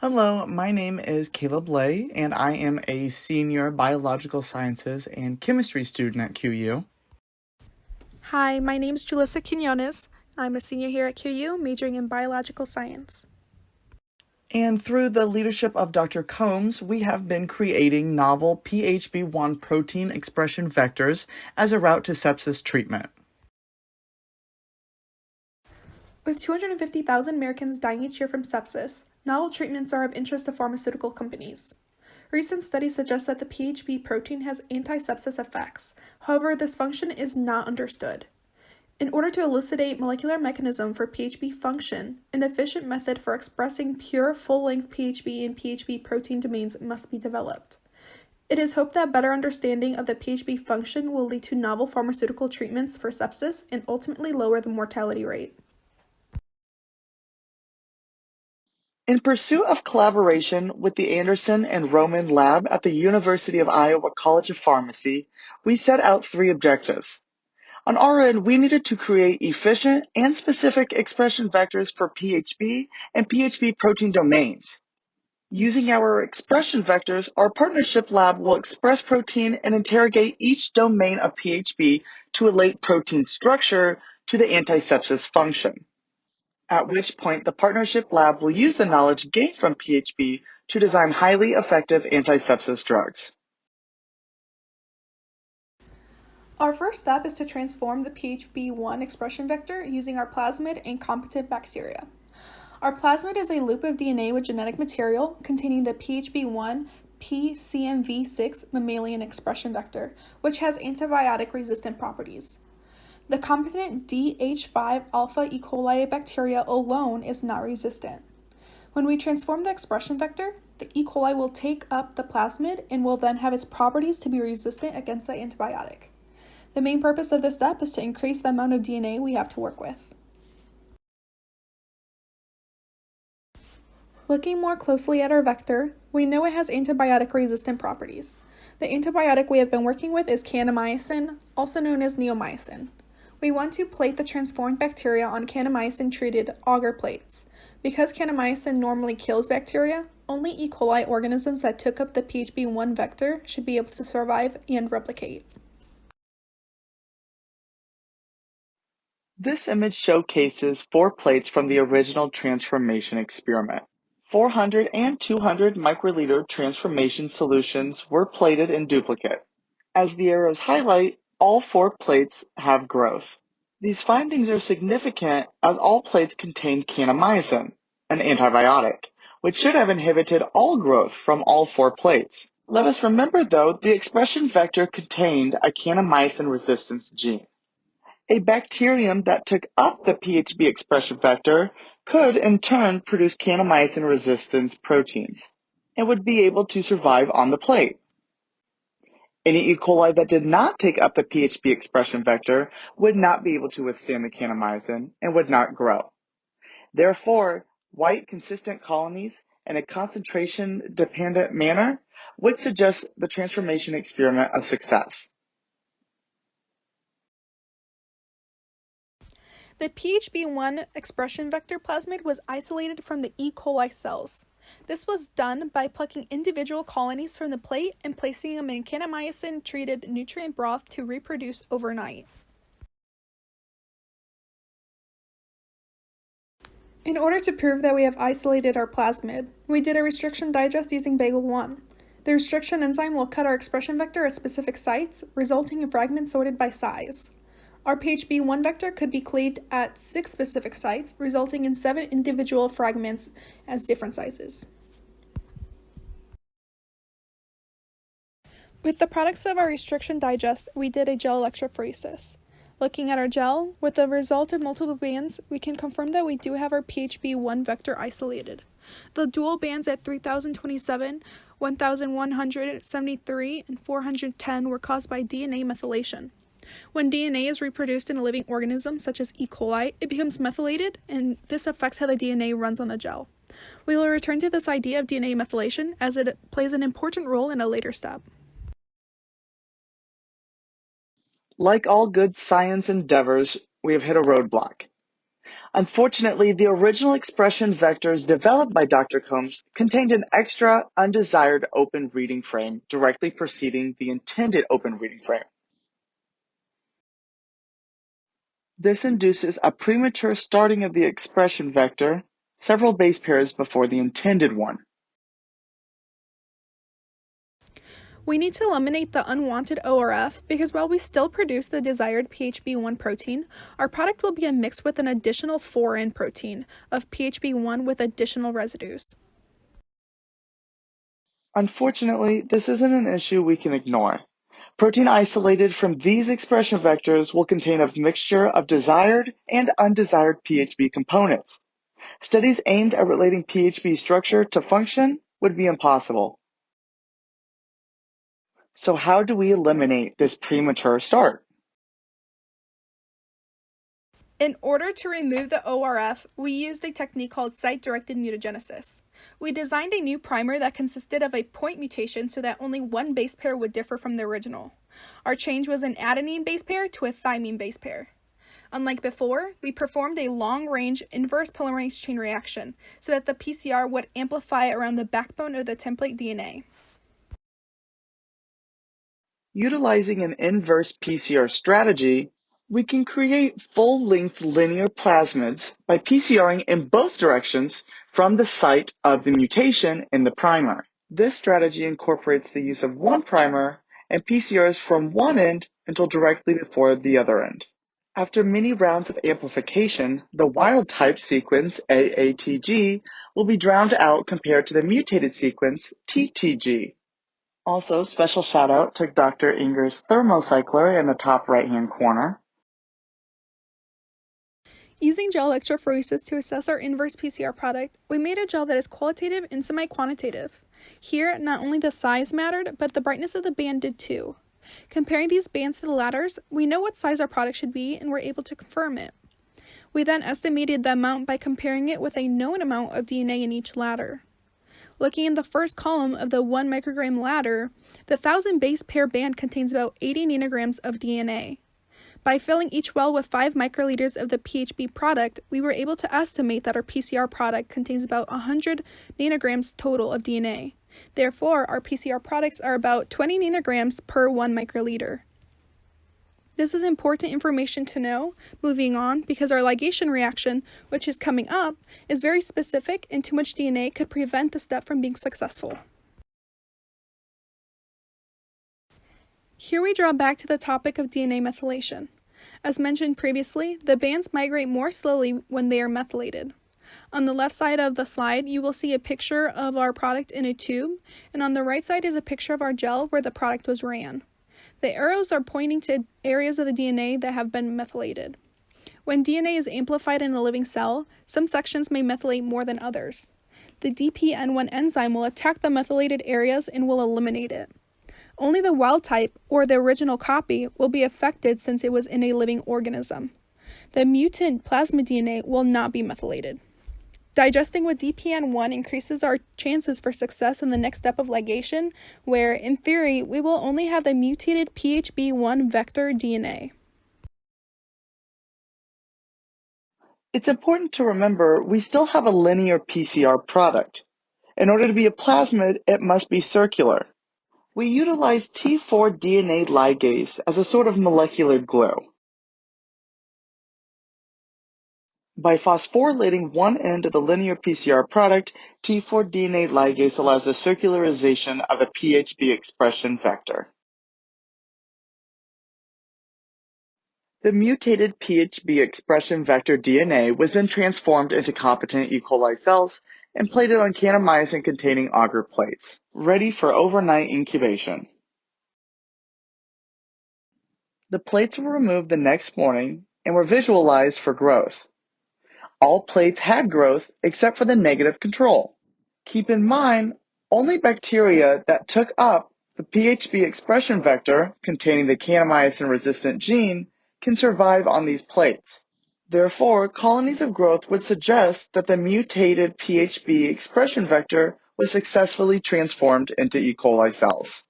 Hello, my name is Caleb Lay, and I am a senior biological sciences and chemistry student at QU. Hi, my name is Julissa Quinonez. I'm a senior here at QU, majoring in biological science. And through the leadership of Dr. Combs, we have been creating novel PHB1 protein expression vectors as a route to sepsis treatment. With 250,000 Americans dying each year from sepsis, novel treatments are of interest to pharmaceutical companies. Recent studies suggest that the PHB protein has anti-sepsis effects. However, this function is not understood. In order to elucidate molecular mechanism for PHB function, an efficient method for expressing pure full-length PHB and PHB protein domains must be developed. It is hoped that better understanding of the PHB function will lead to novel pharmaceutical treatments for sepsis and ultimately lower the mortality rate. In pursuit of collaboration with the Anderson and Roman Lab at the University of Iowa College of Pharmacy, we set out 3 objectives. On our end, we needed to create efficient and specific expression vectors for PHB and PHB protein domains. Using our expression vectors, our partnership lab will express protein and interrogate each domain of PHB to relate protein structure to the antisepsis function, at which point the partnership lab will use the knowledge gained from PHB to design highly effective antisepsis drugs. Our first step is to transform the PHB1 expression vector using our plasmid and competent bacteria. Our plasmid is a loop of DNA with genetic material containing the PHB1 pCMV6 mammalian expression vector, which has antibiotic-resistant properties. The competent DH5 alpha E. coli bacteria alone is not resistant. When we transform the expression vector, the E. coli will take up the plasmid and will then have its properties to be resistant against the antibiotic. The main purpose of this step is to increase the amount of DNA we have to work with. Looking more closely at our vector, we know it has antibiotic-resistant properties. The antibiotic we have been working with is kanamycin, also known as neomycin. We want to plate the transformed bacteria on kanamycin-treated agar plates. Because kanamycin normally kills bacteria, only E. coli organisms that took up the PHB1 vector should be able to survive and replicate. This image showcases 4 plates from the original transformation experiment. 400 and 200 microliter transformation solutions were plated in duplicate. As the arrows highlight, all 4 plates have growth. These findings are significant as all plates contained kanamycin, an antibiotic, which should have inhibited all growth from all 4 plates. Let us remember, though, the expression vector contained a kanamycin resistance gene. A bacterium that took up the PHB expression vector could, in turn, produce kanamycin resistance proteins and would be able to survive on the plate. Any E. coli that did not take up the PHB expression vector would not be able to withstand the kanamycin and would not grow. Therefore, white consistent colonies in a concentration-dependent manner would suggest the transformation experiment a success. The PHB1 expression vector plasmid was isolated from the E. coli cells. This was done by plucking individual colonies from the plate and placing them in kanamycin-treated nutrient broth to reproduce overnight. In order to prove that we have isolated our plasmid, we did a restriction digest using Bagel 1. The restriction enzyme will cut our expression vector at specific sites, resulting in fragments sorted by size. Our PHB1 vector could be cleaved at 6 specific sites, resulting in 7 individual fragments as different sizes. With the products of our restriction digest, we did a gel electrophoresis. Looking at our gel, with the result of multiple bands, we can confirm that we do have our PHB1 vector isolated. The dual bands at 3027, 1173, and 410 were caused by DNA methylation. When DNA is reproduced in a living organism, such as E. coli, it becomes methylated, and this affects how the DNA runs on the gel. We will return to this idea of DNA methylation as it plays an important role in a later step. Like all good science endeavors, we have hit a roadblock. Unfortunately, the original expression vectors developed by Dr. Combs contained an extra undesired open reading frame directly preceding the intended open reading frame. This induces a premature starting of the expression vector several base pairs before the intended one. We need to eliminate the unwanted ORF because while we still produce the desired PHB1 protein, our product will be a mix with an additional foreign protein of PHB1 with additional residues. Unfortunately, this isn't an issue we can ignore. Protein isolated from these expression vectors will contain a mixture of desired and undesired PHB components. Studies aimed at relating PHB structure to function would be impossible. So how do we eliminate this premature start? In order to remove the ORF, we used a technique called site-directed mutagenesis. We designed a new primer that consisted of a point mutation so that only one base pair would differ from the original. Our change was an adenine base pair to a thymine base pair. Unlike before, we performed a long-range inverse polymerase chain reaction so that the PCR would amplify around the backbone of the template DNA. Utilizing an inverse PCR strategy, we can create full-length linear plasmids by PCRing in both directions from the site of the mutation in the primer. This strategy incorporates the use of one primer and PCRs from one end until directly before the other end. After many rounds of amplification, the wild-type sequence AATG will be drowned out compared to the mutated sequence TTG. Also, special shout out to Dr. Enger's thermocycler in the top right-hand corner. Using gel electrophoresis to assess our inverse PCR product, we made a gel that is qualitative and semi-quantitative. Here, not only the size mattered, but the brightness of the band did too. Comparing these bands to the ladders, we know what size our product should be and were able to confirm it. We then estimated the amount by comparing it with a known amount of DNA in each ladder. Looking in the first column of the 1 microgram ladder, the 1,000 base pair band contains about 80 nanograms of DNA. By filling each well with 5 microliters of the PHB product, we were able to estimate that our PCR product contains about 100 nanograms total of DNA. Therefore, our PCR products are about 20 nanograms per 1 microliter. This is important information to know, moving on, because our ligation reaction, which is coming up, is very specific and too much DNA could prevent the step from being successful. Here we draw back to the topic of DNA methylation. As mentioned previously, the bands migrate more slowly when they are methylated. On the left side of the slide, you will see a picture of our product in a tube, and on the right side is a picture of our gel where the product was ran. The arrows are pointing to areas of the DNA that have been methylated. When DNA is amplified in a living cell, some sections may methylate more than others. The DPN1 enzyme will attack the methylated areas and will eliminate it. Only the wild type, or the original copy, will be affected since it was in a living organism. The mutant plasmid DNA will not be methylated. Digesting with DPN1 increases our chances for success in the next step of ligation, where, in theory, we will only have the mutated PHB1 vector DNA. It's important to remember we still have a linear PCR product. In order to be a plasmid, it must be circular. We utilize T4 DNA ligase as a sort of molecular glue. By phosphorylating one end of the linear PCR product, T4 DNA ligase allows the circularization of a PHB expression vector. The mutated PHB expression vector DNA was then transformed into competent E. coli cells and plated on kanamycin-containing agar plates, ready for overnight incubation. The plates were removed the next morning and were visualized for growth. All plates had growth except for the negative control. Keep in mind, only bacteria that took up the PHB expression vector containing the kanamycin-resistant gene can survive on these plates. Therefore, colonies of growth would suggest that the mutated PHB expression vector was successfully transformed into E. coli cells.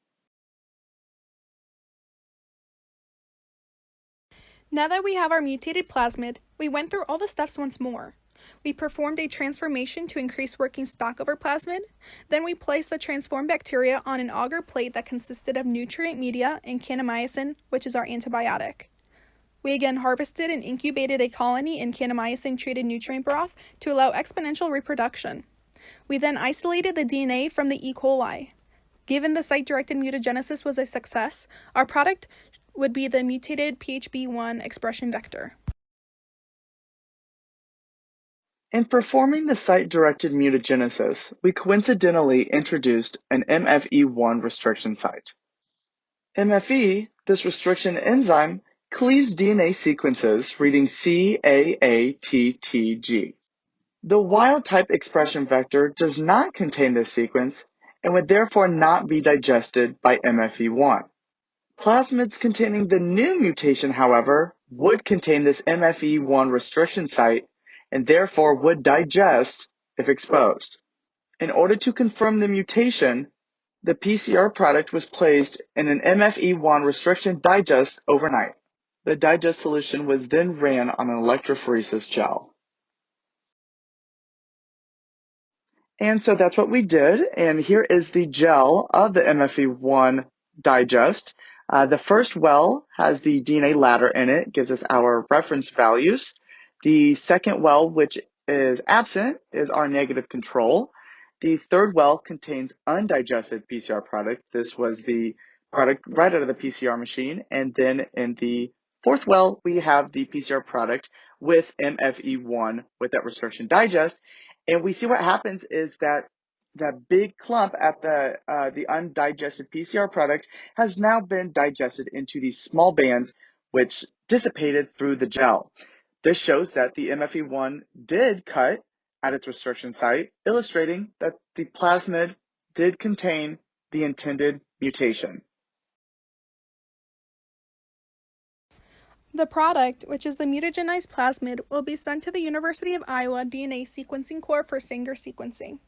Now that we have our mutated plasmid, we went through all the steps once more. We performed a transformation to increase working stock of our plasmid. Then we placed the transformed bacteria on an agar plate that consisted of nutrient media and kanamycin, which is our antibiotic. We again harvested and incubated a colony in kanamycin-treated nutrient broth to allow exponential reproduction. We then isolated the DNA from the E. coli. Given the site-directed mutagenesis was a success, our product would be the mutated PHB1 expression vector. In performing the site-directed mutagenesis, we coincidentally introduced an MFE1 restriction site. MFE, this restriction enzyme, cleaves DNA sequences reading CAATTG. The wild-type expression vector does not contain this sequence and would therefore not be digested by MFE1. Plasmids containing the new mutation, however, would contain this MFE1 restriction site and therefore would digest if exposed. In order to confirm the mutation, the PCR product was placed in an MFE1 restriction digest overnight. The digest solution was then ran on an electrophoresis gel. And so that's what we did. And here is the gel of the MFE1 digest. The first well has the DNA ladder in it, gives us our reference values. The second well, which is absent, is our negative control. The third well contains undigested PCR product. This was the product right out of the PCR machine. And then in the fourth well, we have the PCR product with MFE1 with that restriction digest. And we see what happens is that that big clump at the undigested PCR product has now been digested into these small bands, which dissipated through the gel. This shows that the MFE1 did cut at its restriction site, illustrating that the plasmid did contain the intended mutation. The product, which is the mutagenized plasmid, will be sent to the University of Iowa DNA Sequencing Corps for Sanger sequencing.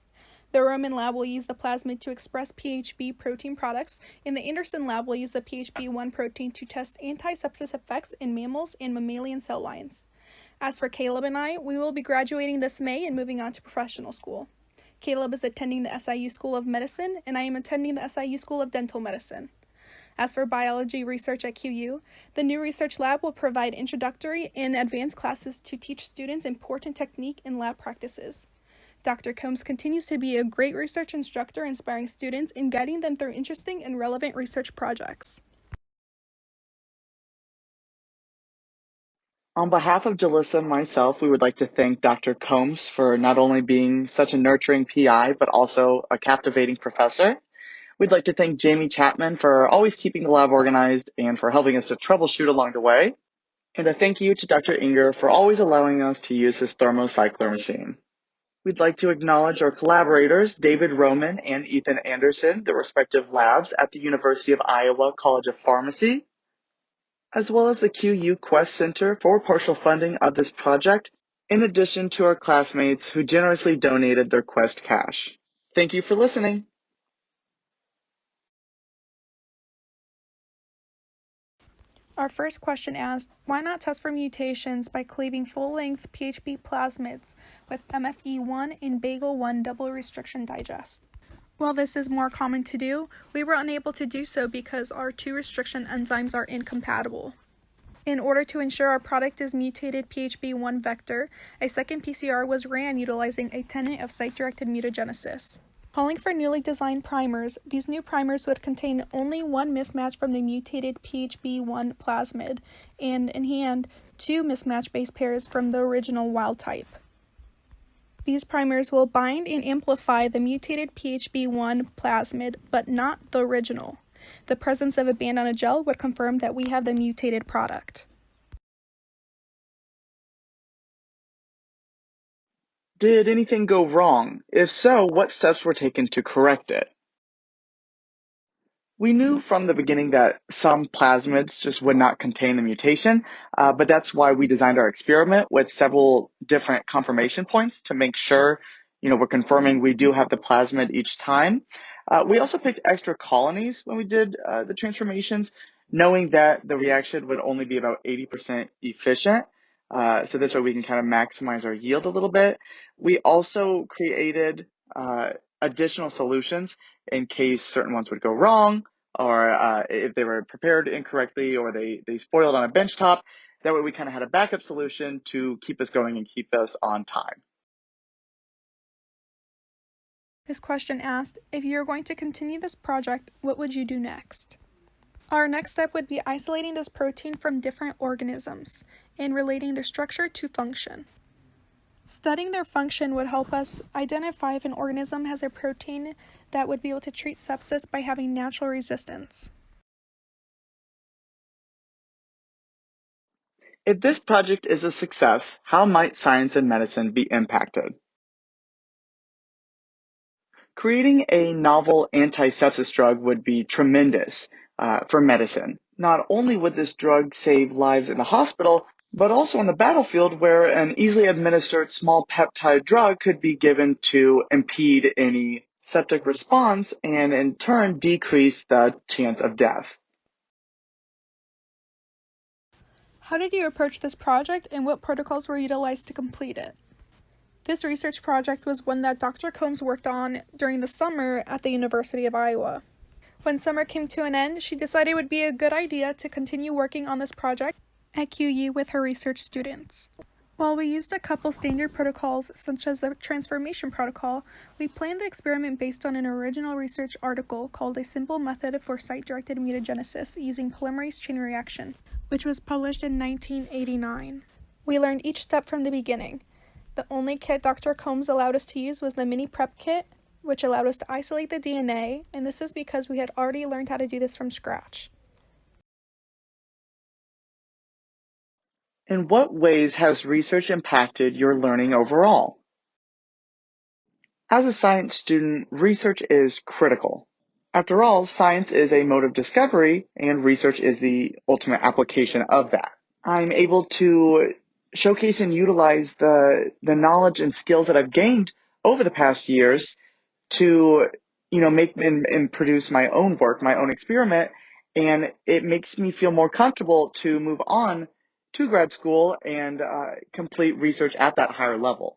The Roman lab will use the plasmid to express PHB protein products, and the Anderson lab will use the PHB1 protein to test anti-sepsis effects in mammals and mammalian cell lines. As for Caleb and I, we will be graduating this May and moving on to professional school. Caleb is attending the SIU School of Medicine, and I am attending the SIU School of Dental Medicine. As for biology research at QU, the new research lab will provide introductory and advanced classes to teach students important technique and lab practices. Dr. Combs continues to be a great research instructor, inspiring students and guiding them through interesting and relevant research projects. On behalf of Jalissa and myself, we would like to thank Dr. Combs for not only being such a nurturing PI, but also a captivating professor. We'd like to thank Jamie Chapman for always keeping the lab organized and for helping us to troubleshoot along the way. And a thank you to Dr. Enger for always allowing us to use his thermocycler machine. We'd like to acknowledge our collaborators, David Roman and Ethan Anderson, the respective labs at the University of Iowa College of Pharmacy, as well as the QU Quest Center for partial funding of this project, in addition to our classmates who generously donated their Quest cash. Thank you for listening. Our first question asks, why not test for mutations by cleaving full-length PHB plasmids with MFE1 and Bagel1 double restriction digest? While this is more common to do, we were unable to do so because our two restriction enzymes are incompatible. In order to ensure our product is mutated PHB1 vector, a second PCR was ran utilizing a tenet of site-directed mutagenesis. Calling for newly designed primers, these new primers would contain only one mismatch from the mutated PHB1 plasmid, and in hand, two mismatch base pairs from the original wild type. These primers will bind and amplify the mutated PHB1 plasmid, but not the original. The presence of a band on a gel would confirm that we have the mutated product. Did anything go wrong? If so, what steps were taken to correct it? We knew from the beginning that some plasmids just would not contain the mutation, but that's why we designed our experiment with several different confirmation points to make sure, we're confirming we do have the plasmid each time. We also picked extra colonies when we did the transformations knowing that the reaction would only be about 80% efficient. So this way we can kind of maximize our yield a little bit. We also created additional solutions in case certain ones would go wrong, or if they were prepared incorrectly, or they spoiled on a benchtop. That way we kind of had a backup solution to keep us going and keep us on time. This question asked, if you were going to continue this project, what would you do next? Our next step would be isolating this protein from different organisms and relating their structure to function. Studying their function would help us identify if an organism has a protein that would be able to treat sepsis by having natural resistance. If this project is a success, how might science and medicine be impacted? Creating a novel anti-sepsis drug would be tremendous for medicine. Not only would this drug save lives in the hospital, but also on the battlefield, where an easily administered small peptide drug could be given to impede any septic response and in turn decrease the chance of death. How did you approach this project and what protocols were utilized to complete it? This research project was one that Dr. Combs worked on during the summer at the University of Iowa. When summer came to an end, she decided it would be a good idea to continue working on this project at QU with her research students. While we used a couple standard protocols, such as the transformation protocol, we planned the experiment based on an original research article called A Simple Method for Site-Directed Mutagenesis Using Polymerase Chain Reaction, which was published in 1989. We learned each step from the beginning. The only kit Dr. Combs allowed us to use was the mini prep kit, which allowed us to isolate the DNA, and this is because we had already learned how to do this from scratch. In what ways has research impacted your learning overall? As a science student, research is critical. After all, science is a mode of discovery, and research is the ultimate application of that. I'm able to showcase and utilize the knowledge and skills that I've gained over the past years to, make and produce my own work, my own experiment, and it makes me feel more comfortable to move on to grad school and complete research at that higher level.